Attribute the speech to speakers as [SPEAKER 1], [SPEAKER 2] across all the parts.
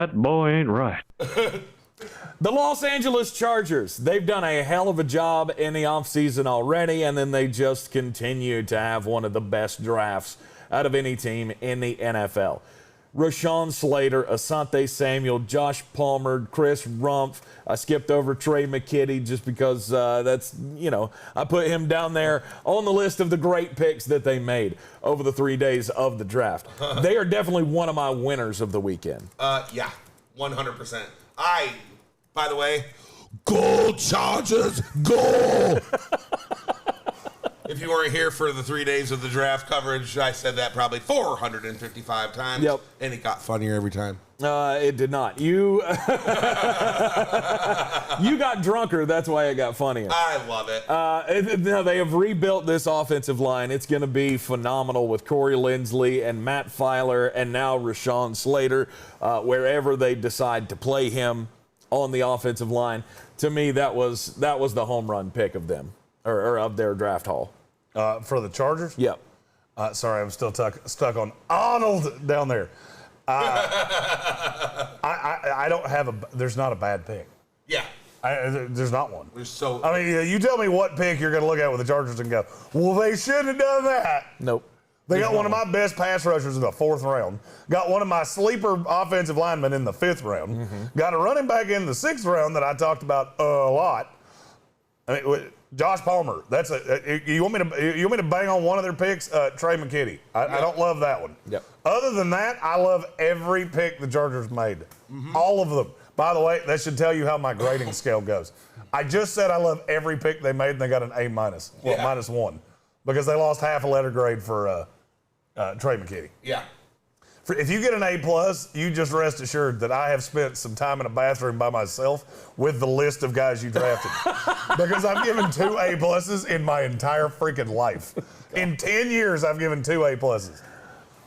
[SPEAKER 1] That boy ain't right.
[SPEAKER 2] The Los Angeles Chargers, they've done a hell of a job in the offseason already, and then they just continue to have one of the best drafts out of any team in the NFL. Rashawn Slater, Asante Samuel, Josh Palmer, Chris Rumpf. I skipped over Trey McKitty just because that's, I put him down there on the list of the great picks that they made over the 3 days of the draft. They are definitely one of my winners of the weekend.
[SPEAKER 3] Yeah, 100%. By the way, go Chargers, go! If you weren't here for the 3 days of the draft coverage, I said that probably 455 times.
[SPEAKER 2] Yep. And
[SPEAKER 3] it got funnier every time.
[SPEAKER 2] It did not. You you got drunker. That's why it got funnier.
[SPEAKER 3] I love it.
[SPEAKER 2] Now they have rebuilt this offensive line. It's going to be phenomenal with Corey Linsley and Matt Filer and now Rashawn Slater, wherever they decide to play him on the offensive line. To me, that was the home run pick of them or of their draft haul.
[SPEAKER 4] For the Chargers?
[SPEAKER 2] Yep.
[SPEAKER 4] Sorry, I'm still stuck on Arnold down there. I don't have there's not a bad pick.
[SPEAKER 3] Yeah.
[SPEAKER 4] There's not one.
[SPEAKER 3] I
[SPEAKER 4] mean, you tell me what pick you're going to look at with the Chargers and go, well, they should have done that.
[SPEAKER 2] Nope.
[SPEAKER 4] They got one of my best pass rushers in the 4th round. Got one of my sleeper offensive linemen in the 5th round. Mm-hmm. Got a running back in the 6th round that I talked about a lot. I mean, Josh Palmer. You want me to bang on one of their picks? Trey McKitty. I don't love that one.
[SPEAKER 2] Yep.
[SPEAKER 4] Other than that, I love every pick the Chargers made. Mm-hmm. All of them. By the way, that should tell you how my grading scale goes. I just said I love every pick they made, and they got an A-. Well, -1. Because they lost half a letter grade for Trey McKitty.
[SPEAKER 3] Yeah.
[SPEAKER 4] If you get an A+, you just rest assured that I have spent some time in a bathroom by myself with the list of guys you drafted. Because I've given 2 A+ in my entire freaking life. In 10 years, I've given 2 A+.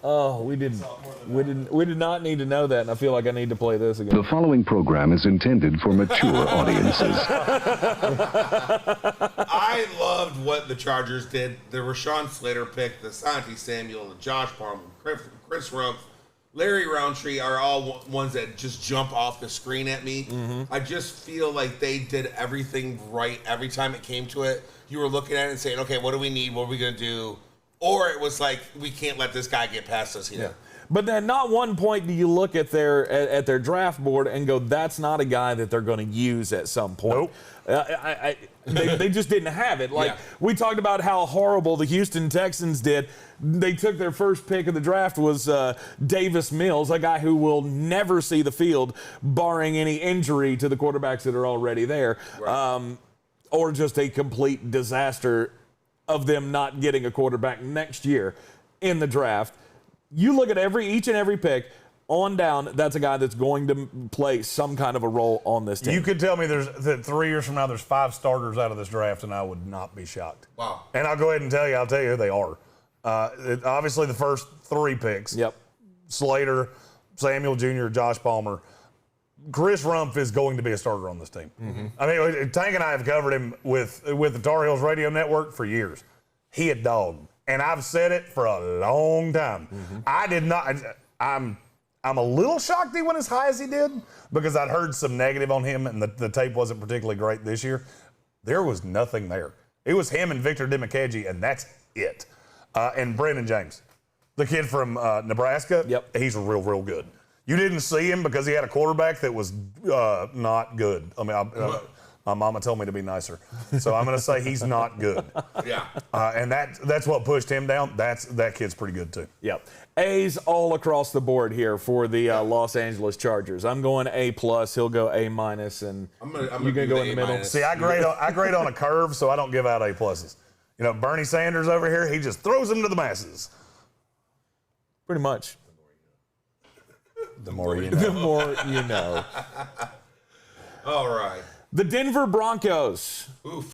[SPEAKER 2] Oh, we did not need to know that, and I feel like I need to play this again.
[SPEAKER 5] The following program is intended for mature audiences.
[SPEAKER 3] I loved what the Chargers did. The Rashawn Slater pick, the Asante Samuel, the Josh Palmer, Chris Rumpf, Larry Roundtree are all ones that just jump off the screen at me. Mm-hmm. I just feel like they did everything right every time it came to it. You were looking at it and saying, okay, what do we need? What are we going to do? Or it was like, we can't let this guy get past us here. Yeah.
[SPEAKER 2] But then not one point do you look at their draft board and go, that's not a guy that they're going to use at some point.
[SPEAKER 4] Nope.
[SPEAKER 2] They just didn't have it. We talked about how horrible the Houston Texans did. They took their first pick of the draft was Davis Mills, a guy who will never see the field, barring any injury to the quarterbacks that are already there, right. Or just a complete disaster of them not getting a quarterback next year in the draft. You look at each and every pick on down, that's a guy that's going to play some kind of a role on this team.
[SPEAKER 4] You could tell me that 3 years from now there's 5 starters out of this draft, and I would not be shocked.
[SPEAKER 3] Wow.
[SPEAKER 4] And I'll go ahead and I'll tell you who they are. Obviously, the first 3 picks.
[SPEAKER 2] Yep.
[SPEAKER 4] Slater, Samuel Jr., Josh Palmer. Chris Rumpf is going to be a starter on this team. Mm-hmm. I mean, Tank and I have covered him with the Tar Heels radio network for years. He a dog. And I've said it for a long time. Mm-hmm. I did not. I'm a little shocked he went as high as he did because I'd heard some negative on him and the tape wasn't particularly great this year. There was nothing there. It was him and Victor Dimukeje, and that's it. And Brendan James, the kid from Nebraska.
[SPEAKER 2] Yep.
[SPEAKER 4] He's real good. You didn't see him because he had a quarterback that was not good. I mean, my mama told me to be nicer. So I'm going to say he's not good.
[SPEAKER 3] Yeah.
[SPEAKER 4] And that's what pushed him down. That kid's pretty good, too.
[SPEAKER 2] Yep. A's all across the board here for the Los Angeles Chargers. I'm going A+. He'll go A-, and you're going to go in the middle.
[SPEAKER 4] See, I grade on a curve, so I don't give out A+. You know, Bernie Sanders over here, he just throws them to the masses.
[SPEAKER 2] Pretty much.
[SPEAKER 4] The more you know.
[SPEAKER 2] The more you know.
[SPEAKER 3] All right.
[SPEAKER 2] The Denver Broncos.
[SPEAKER 3] Oof.